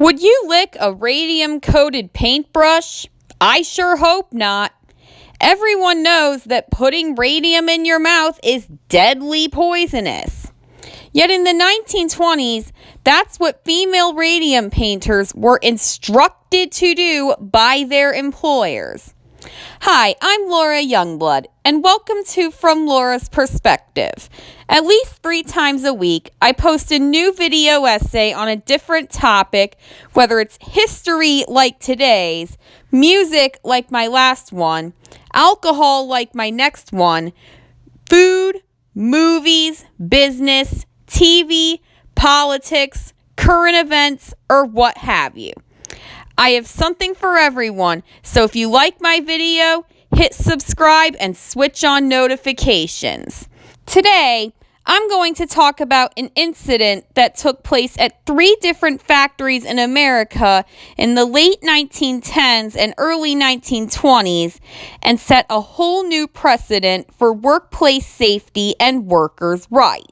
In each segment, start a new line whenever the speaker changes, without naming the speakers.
Would you lick a radium-coated paintbrush? I sure hope not. Everyone knows that putting radium in your mouth is deadly poisonous. Yet in the 1920s, that's what female radium painters were instructed to do by their employers. Hi, I'm Laura Youngblood, and welcome to From Laura's Perspective. At least 3 times a week, I post a new video essay on a different topic, whether it's history like today's, music like my last one, alcohol like my next one, food, movies, business, TV, politics, current events, or what have you. I have something for everyone, so if you like my video, hit subscribe and switch on notifications. Today, I'm going to talk about an incident that took place at 3 different factories in America in the late 1910s and early 1920s and set a whole new precedent for workplace safety and workers' rights.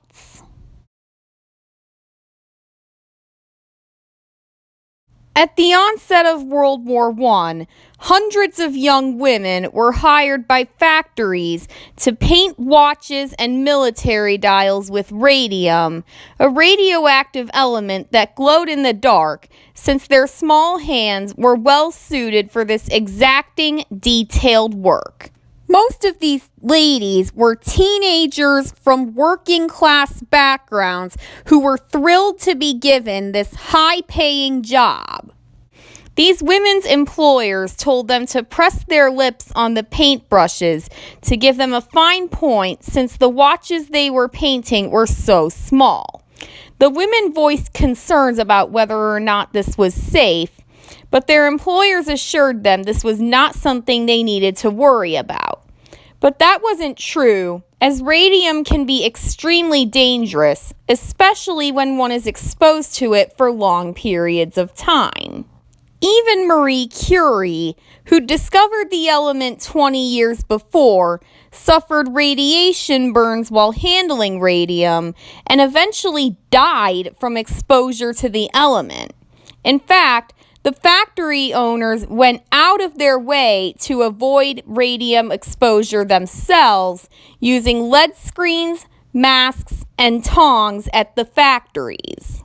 At the onset of World War I, hundreds of young women were hired by factories to paint watches and military dials with radium, a radioactive element that glowed in the dark, since their small hands were well suited for this exacting, detailed work. Most of these ladies were teenagers from working-class backgrounds who were thrilled to be given this high-paying job. These women's employers told them to press their lips on the paintbrushes to give them a fine point since the watches they were painting were so small. The women voiced concerns about whether or not this was safe, but their employers assured them this was not something they needed to worry about. But that wasn't true, as radium can be extremely dangerous, especially when one is exposed to it for long periods of time. Even Marie Curie, who discovered the element 20 years before, suffered radiation burns while handling radium and eventually died from exposure to the element. In fact, the factory owners went out of their way to avoid radium exposure themselves, using lead screens, masks, and tongs at the factories.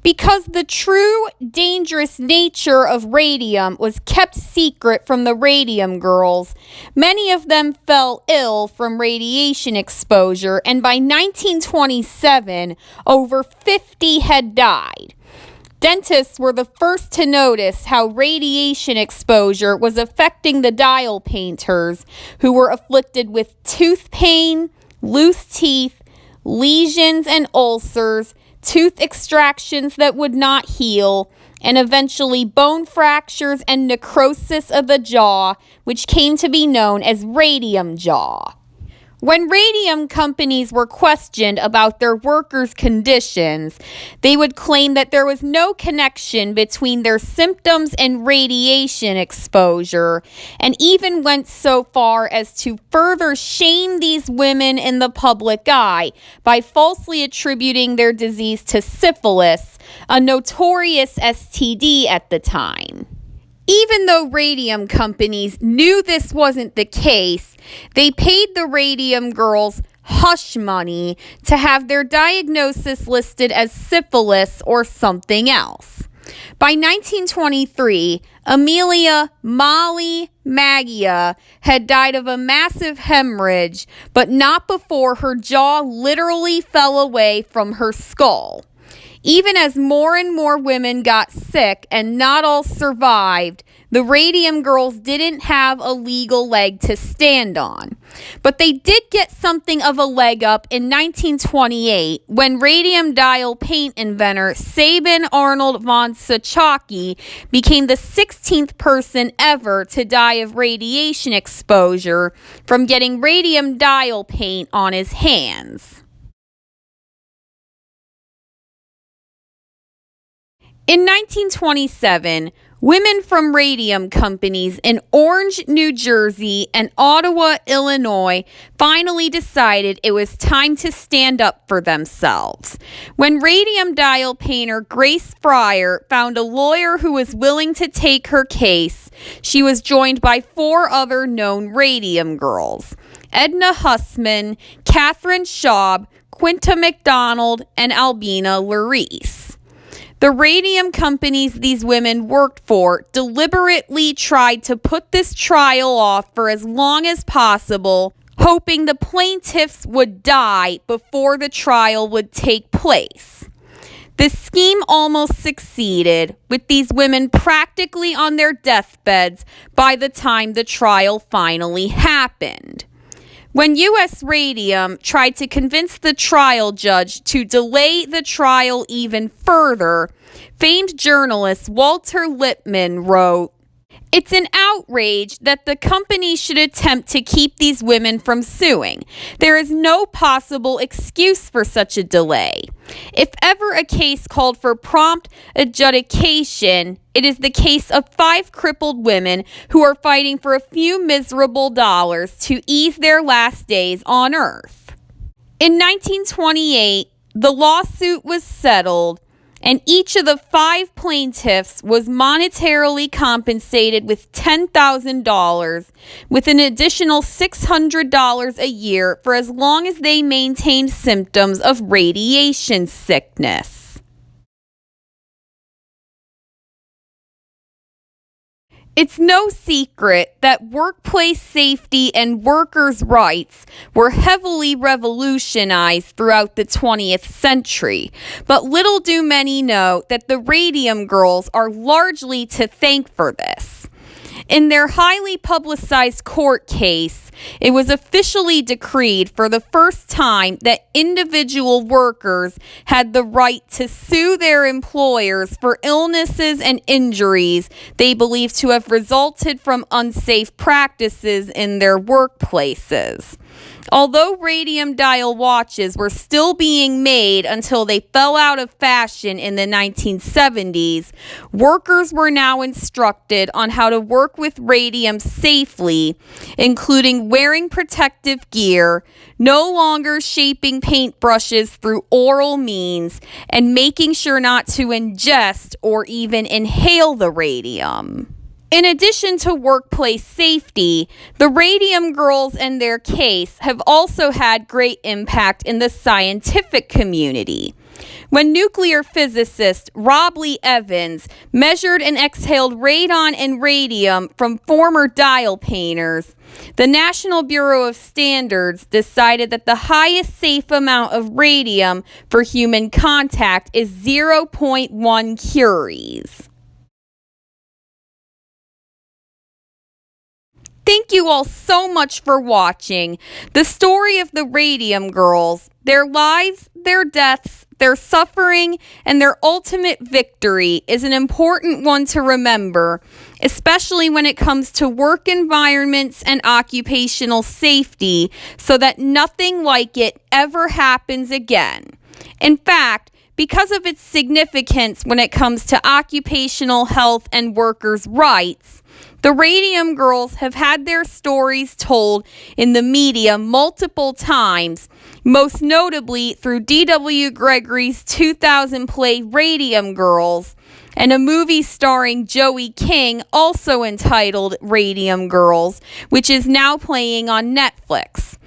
Because the true dangerous nature of radium was kept secret from the radium girls, many of them fell ill from radiation exposure, and by 1927, over 50 had died. Dentists were the first to notice how radiation exposure was affecting the dial painters, who were afflicted with tooth pain, loose teeth, lesions and ulcers, tooth extractions that would not heal, and eventually bone fractures and necrosis of the jaw, which came to be known as radium jaw. When radium companies were questioned about their workers' conditions, they would claim that there was no connection between their symptoms and radiation exposure, and even went so far as to further shame these women in the public eye by falsely attributing their disease to syphilis, a notorious STD at the time. Even though radium companies knew this wasn't the case, they paid the radium girls hush money to have their diagnosis listed as syphilis or something else. By 1923, Amelia Molly Magia had died of a massive hemorrhage, but not before her jaw literally fell away from her skull. Even as more and more women got sick and not all survived, the radium girls didn't have a legal leg to stand on. But they did get something of a leg up in 1928 when radium dial paint inventor Sabin Arnold von Saucony became the 16th person ever to die of radiation exposure from getting radium dial paint on his hands. In 1927, Women from radium companies in Orange, New Jersey, and Ottawa, Illinois, finally decided it was time to stand up for themselves. When radium dial painter Grace Fryer found a lawyer who was willing to take her case, she was joined by 4 other known radium girls: Edna Hussman, Catherine Schaub, Quinta McDonald, and Albina Larice. The radium companies these women worked for deliberately tried to put this trial off for as long as possible, hoping the plaintiffs would die before the trial would take place. The scheme almost succeeded, with these women practically on their deathbeds by the time the trial finally happened. When U.S. Radium tried to convince the trial judge to delay the trial even further, famed journalist Walter Lippmann wrote, "It's an outrage that the company should attempt to keep these women from suing. There is no possible excuse for such a delay. If ever a case called for prompt adjudication, it is the case of 5 crippled women who are fighting for a few miserable dollars to ease their last days on Earth." In 1928, the lawsuit was settled, and each of the 5 plaintiffs was monetarily compensated with $10,000, with an additional $600 a year for as long as they maintained symptoms of radiation sickness. It's no secret that workplace safety and workers' rights were heavily revolutionized throughout the 20th century, but little do many know that the Radium Girls are largely to thank for this. In their highly publicized court case, it was officially decreed for the first time that individual workers had the right to sue their employers for illnesses and injuries they believed to have resulted from unsafe practices in their workplaces. Although radium dial watches were still being made until they fell out of fashion in the 1970s, workers were now instructed on how to work with radium safely, including wearing protective gear, no longer shaping paintbrushes through oral means, and making sure not to ingest or even inhale the radium. In addition to workplace safety, the Radium Girls and their case have also had great impact in the scientific community. When nuclear physicist Rob Lee Evans measured and exhaled radon and radium from former dial painters, the National Bureau of Standards decided that the highest safe amount of radium for human contact is 0.1 curies. Thank you all so much for watching the story of the Radium Girls, their lives, their deaths, their suffering, and their ultimate victory is an important one to remember, especially when it comes to work environments and occupational safety, so that nothing like it ever happens again. In fact, because of its significance when it comes to occupational health and workers' rights, the Radium Girls have had their stories told in the media multiple times, most notably through D.W. Gregory's 2000 play Radium Girls, and a movie starring Joey King also entitled Radium Girls, which is now playing on Netflix.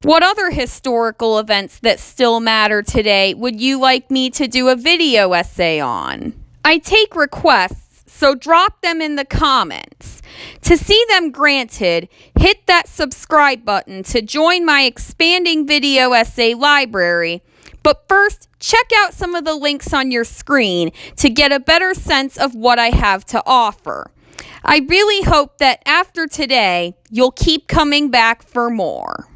What other historical events that still matter today would you like me to do a video essay on? I take requests, so drop them in the comments. To see them granted, hit that subscribe button to join my expanding video essay library. But first, check out some of the links on your screen to get a better sense of what I have to offer. I really hope that after today, you'll keep coming back for more.